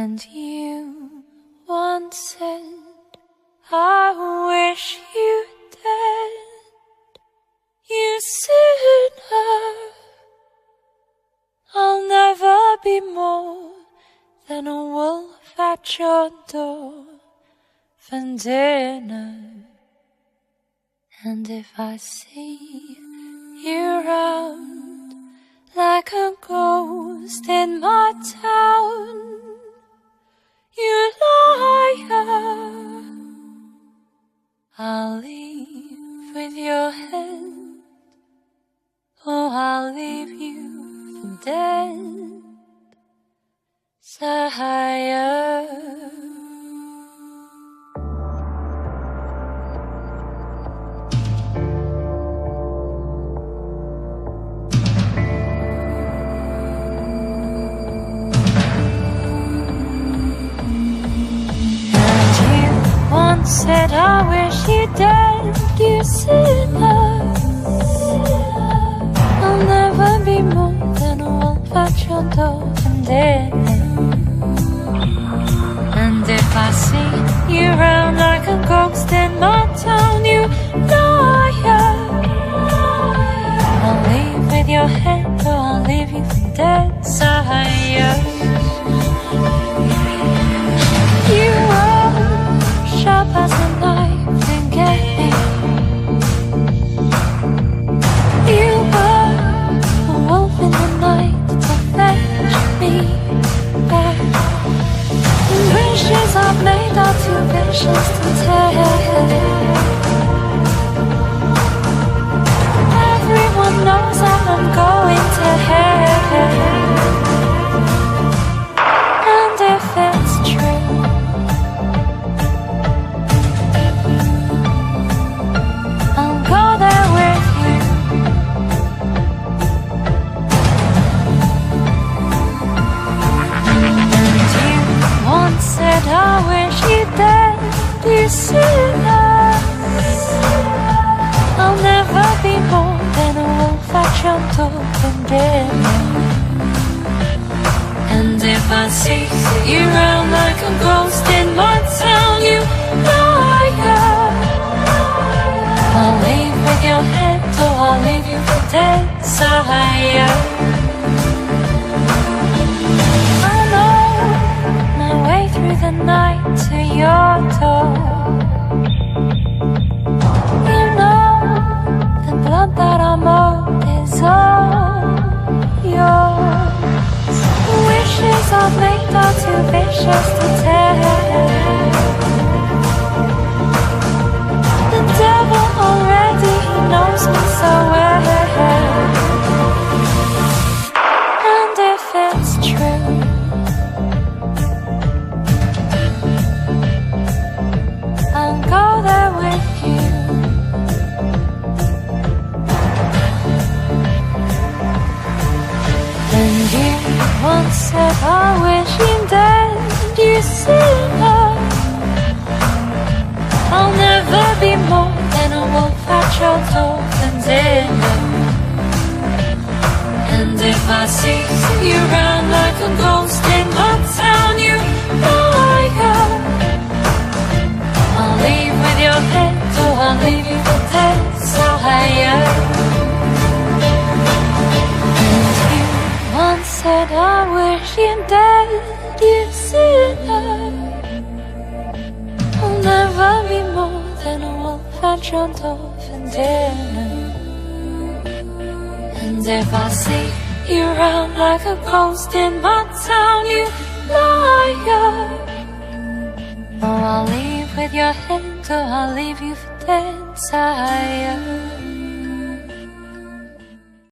And you once said, I wish you dead, you sinner. I'll never be more than a wolf at your door for dinner. And if I see you round like a ghost in my town, you liar, I'll leave with your head, or I'll leave you for dead, sire. Said I wish you dead, you sinner. I'll never be more than a wolf at your door and dead. And if I see you round like a ghost in my town, you liar, I'll leave with your head, or I'll leave you for dead, sire. You are sharp as a knife to get me. You were a wolf in the night to fetch me back. The wishes I've made are too vicious to take. Everyone knows that I'm going to hell. And if it's true, I wish you dead, you sinner. I'll never be more than a wolf at your door and dead. And if I see you round like a ghost in my town, you liar, I'll leave with your head, or I'll leave you for dead, sire. Through the night to your door, you know the blood that I'm owed is all yours. The wishes I've made are too vicious to take. The devil already, he knows me so well. And if it's true, go there with you. And you once said, I wish you dead, you sinner. I'll never be more than a wolf at your door and dinner. And if I see you round like a ghost in my town, you liar, I'll leave with your head, or I'll leave you for dead, sire. And you once said, I wish you dead, you sinner. I'll never be more than a wolf at your door for dinner. And if I see you round like a ghost in my town, you liar, or I'll leave with your head, or I'll leave you for dead, sire.